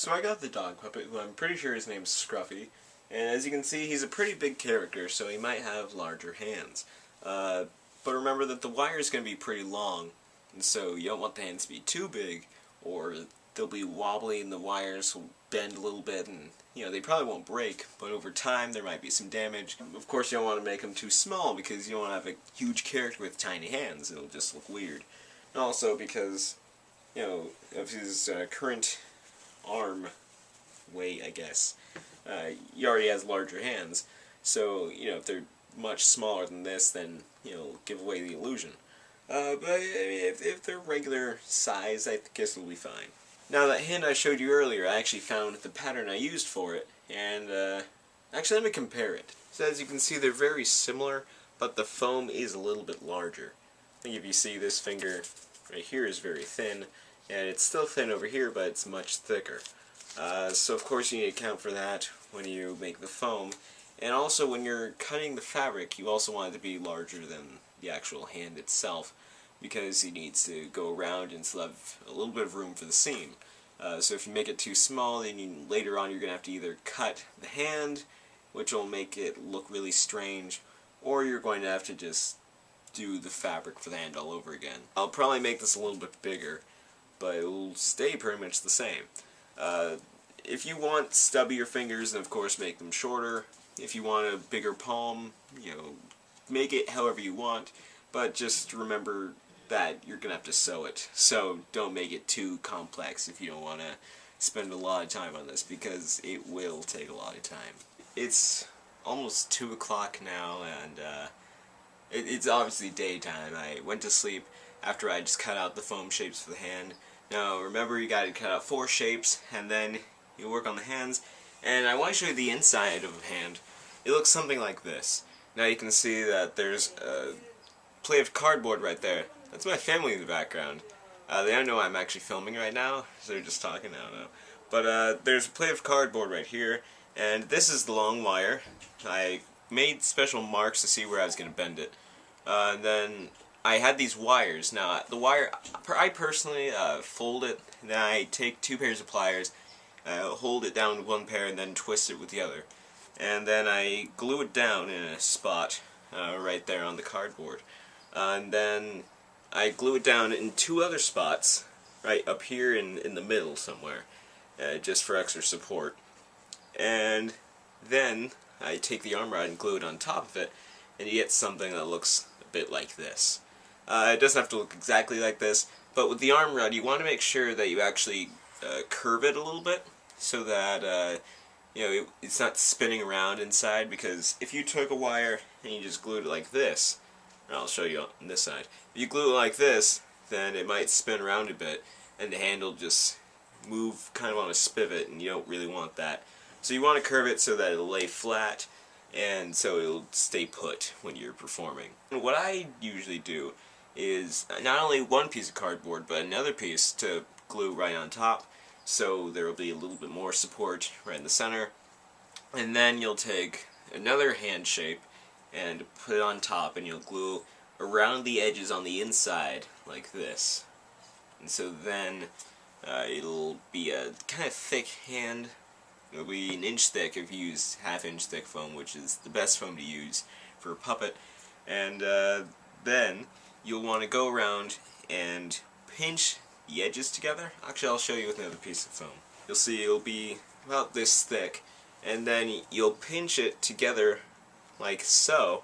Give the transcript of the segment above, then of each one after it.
So I got the dog puppet, who I'm pretty sure his name's Scruffy, and as you can see, he's a pretty big character, so he might have larger hands. But remember that the wire is going to be pretty long, and so you don't want the hands to be too big, or they'll be wobbly and the wires will bend a little bit, and they probably won't break, but over time there might be some damage. Of course, you don't want to make them too small, because you don't want to have a huge character with tiny hands. It'll just look weird. And also because, of his current arm weight, I guess, he already has larger hands, so if they're much smaller than this, then give away the illusion. But I mean, if they're regular size, I guess it'll be fine. Now, that hand I showed you earlier, I actually found the pattern I used for it, and actually let me compare it. So as you can see, they're very similar, but the foam is a little bit larger. I think if you see, this finger right here is very thin, and it's still thin over here, but it's much thicker. So of course you need to account for that when you make the foam. And also when you're cutting the fabric, you also want it to be larger than the actual hand itself, because it needs to go around and still have a little bit of room for the seam. So if you make it too small, then later on you're going to have to either cut the hand, which will make it look really strange, or you're going to have to just do the fabric for the hand all over again. I'll probably make this a little bit bigger, but it will stay pretty much the same. If you want stubbier fingers, then of course make them shorter. If you want a bigger palm, make it however you want, but just remember that you're going to have to sew it. So don't make it too complex if you don't want to spend a lot of time on this, because it will take a lot of time. It's almost 2 o'clock now, and it's obviously daytime. I went to sleep after I just cut out the foam shapes for the hand. Now remember, you got to cut out 4 shapes, and then you work on the hands. And I want to show you the inside of a hand. It looks something like this. Now you can see that there's a plate of cardboard right there. That's my family in the background. They don't know I'm actually filming right now, so they're just talking, I don't know. But there's a plate of cardboard right here, and this is the long wire. I made special marks to see where I was going to bend it. And then I had these wires. Now the wire, I personally fold it, and then I take 2 pairs of pliers, hold it down with 1 pair, and then twist it with the other. And then I glue it down in a spot right there on the cardboard. And then I glue it down in 2 other spots, right up here in the middle somewhere, just for extra support. And then I take the arm rod and glue it on top of it, and you get something that looks a bit like this. It doesn't have to look exactly like this, but with the arm rod you want to make sure that you actually curve it a little bit, so that it's not spinning around inside, because if you took a wire and you just glued it like this, and I'll show you on this side, if you glue it like this, then it might spin around a bit, and the handle just move kind of on a spivet, and you don't really want that. So you want to curve it so that it'll lay flat, and so it'll stay put when you're performing. And what I usually do is not only 1 piece of cardboard, but another piece to glue right on top, so there will be a little bit more support right in the center. And then you'll take another hand shape and put it on top, and you'll glue around the edges on the inside like this. And so then it'll be a kind of thick hand. It'll be 1 inch thick if you use 1/2 inch thick foam, which is the best foam to use for a puppet. And then you'll want to go around and pinch the edges together. Actually, I'll show you with another piece of foam. You'll see it'll be about this thick, and then you'll pinch it together like so,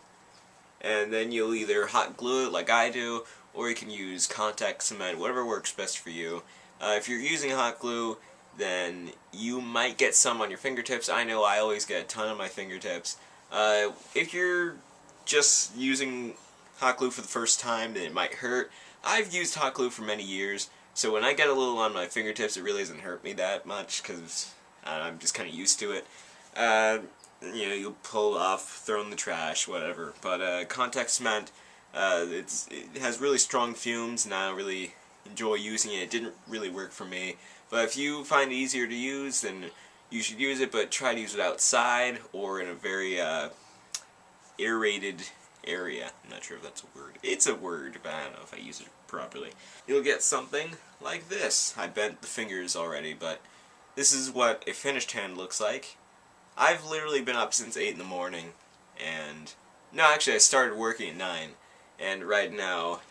and then you'll either hot glue it like I do, or you can use contact cement, whatever works best for you. If you're using hot glue, then you might get some on your fingertips. I know I always get a ton on my fingertips. If you're just using hot glue for the first time, then it might hurt. I've used hot glue for many years, so when I get a little on my fingertips, it really doesn't hurt me that much, because I'm just kind of used to it. You'll pull it off, throw it in the trash, whatever. But contact cement, it has really strong fumes, and I don't really enjoy using it. It didn't really work for me. But if you find it easier to use, then you should use it, but try to use it outside or in a very aerated area. I'm not sure if that's a word. It's a word, but I don't know if I use it properly. You'll get something like this. I bent the fingers already, but this is what a finished hand looks like. I've literally been up since 8 in the morning, and no, actually I started working at 9, and right now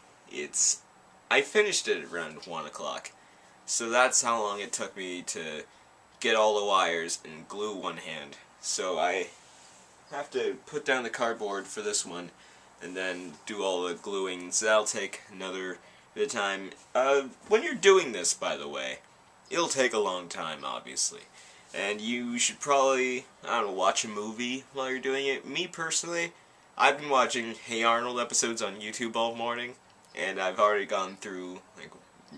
I finished it around 1 o'clock. So that's how long it took me to get all the wires and glue one hand. So I have to put down the cardboard for this one and then do all the gluing, so that'll take another bit of time. When you're doing this, by the way, it'll take a long time, obviously. And you should probably, I don't know, watch a movie while you're doing it. Me personally, I've been watching Hey Arnold episodes on YouTube all morning, and I've already gone through, like,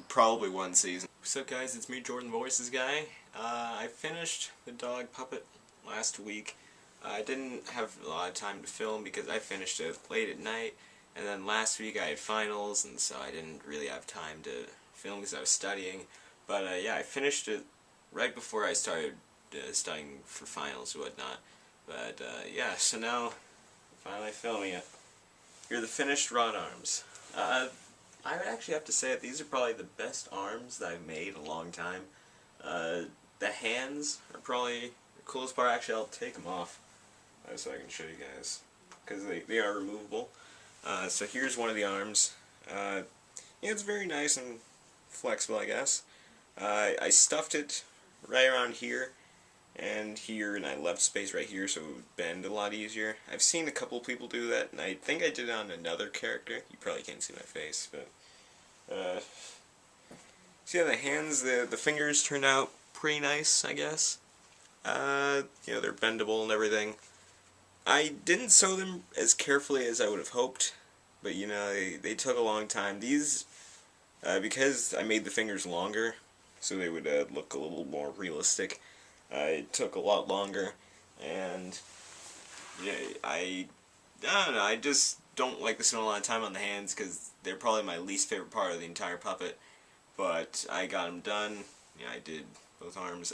probably one season. What's up, guys? It's me, Jordanthevoicesguy. I finished the dog puppet last week. I didn't have a lot of time to film because I finished it late at night, and then last week I had finals, and so I didn't really have time to film because I was studying. But yeah, I finished it right before I started studying for finals and whatnot. But yeah, so now finally filming it. Here are the finished rod arms. I would actually have to say that these are probably the best arms that I've made in a long time. The hands are probably the coolest part. Actually, I'll take them off so I can show you guys, because they are removable. So here's one of the arms. Yeah, it's very nice and flexible, I guess. I stuffed it right around here and here, and I left space right here so it would bend a lot easier. I've seen a couple people do that, and I think I did it on another character. You probably can't see my face, but so yeah, the hands, the fingers turned out pretty nice, I guess. You know, they're bendable and everything. I didn't sew them as carefully as I would have hoped, but you know, they took a long time. These, because I made the fingers longer, so they would look a little more realistic. It took a lot longer, and yeah, I don't know, I just don't like to spend a lot of time on the hands because they're probably my least favorite part of the entire puppet. But I got them done. Yeah, I did both arms.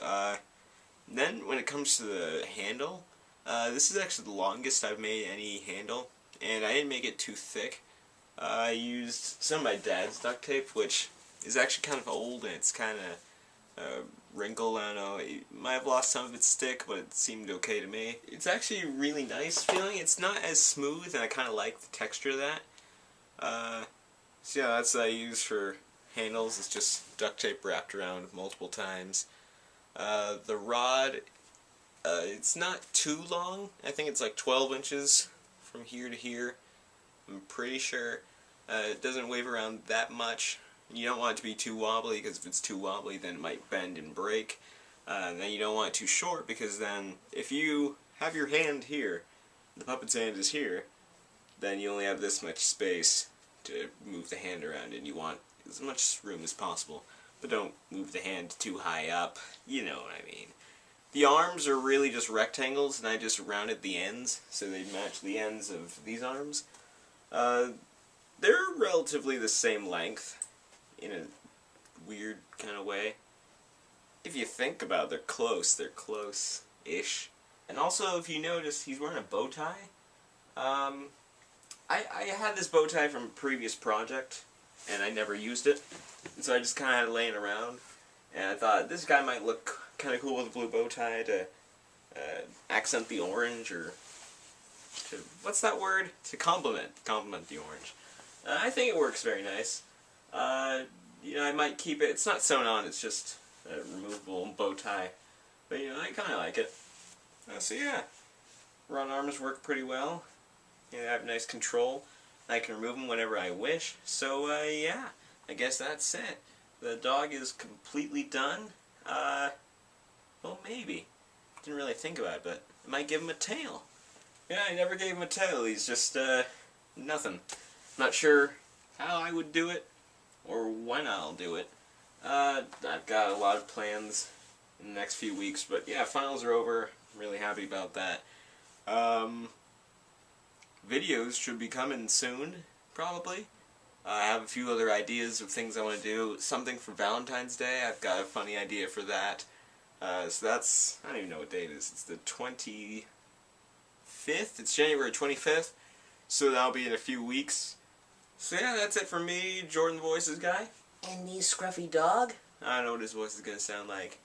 Then when it comes to the handle, this is actually the longest I've made any handle, and I didn't make it too thick. I used some of my dad's duct tape, which is actually kind of old, and it's kind of wrinkled. I don't know, it might have lost some of its stick, but it seemed okay to me. It's actually a really nice feeling. It's not as smooth, and I kind of like the texture of that. So yeah, that's what I use for handles. It's just duct tape wrapped around multiple times. The rod, it's not too long. I think it's like 12 inches from here to here. I'm pretty sure. It doesn't wave around that much. You don't want it to be too wobbly, because if it's too wobbly then it might bend and break. And then you don't want it too short, because then if you have your hand here, the puppet's hand is here, then you only have this much space to move the hand around, and you want as much room as possible. But don't move the hand too high up, you know what I mean. The arms are really just rectangles, and I just rounded the ends so they match the ends of these arms. They're relatively the same length, in a weird kind of way. If you think about it, they're close-ish. And also, if you notice, he's wearing a bow tie. I had this bow tie from a previous project, and I never used it. And so I just kind of had it laying around, and I thought, this guy might look kind of cool with a blue bow tie to accent the orange, or to, what's that word? To complement the orange. I think it works very nice. You know, I might keep it. It's not sewn on, it's just a removable bow tie. But, you know, I kind of like it. So, yeah. Rod arms work pretty well. You know, I have nice control. I can remove them whenever I wish. So, yeah. I guess that's it. The dog is completely done. Well, maybe. Didn't really think about it, but I might give him a tail. Yeah, I never gave him a tail. He's just, nothing. Not sure how I would do it, or when I'll do it. I've got a lot of plans in the next few weeks, but yeah, finals are over. I'm really happy about that. Videos should be coming soon, probably. I have a few other ideas of things I want to do. Something for Valentine's Day. I've got a funny idea for that. So that's, I don't even know what date it is. It's the 25th? It's January 25th. So that'll be in a few weeks. So yeah, that's it for me, Jordanthevoicesguy. And the scruffy dog? I don't know what his voice is going to sound like.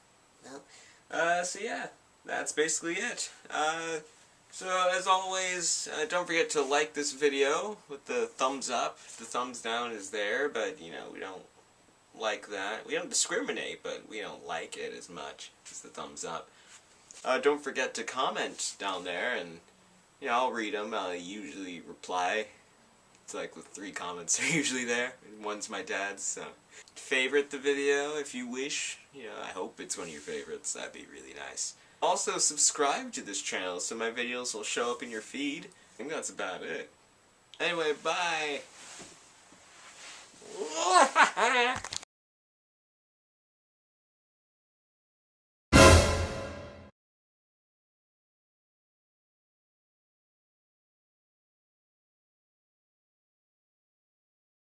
So yeah, that's basically it. So as always, don't forget to like this video with the thumbs up. The thumbs down is there, but you know, we don't like that. We don't discriminate, but we don't like it as much as the thumbs up. Don't forget to comment down there, and you know, I'll read them. I usually reply. It's like with 3 comments are usually there. One's my dad's, so. Favorite the video if you wish. You know, I hope it's one of your favorites. That'd be really nice. Also, subscribe to this channel so my videos will show up in your feed. I think that's about it. Anyway, bye!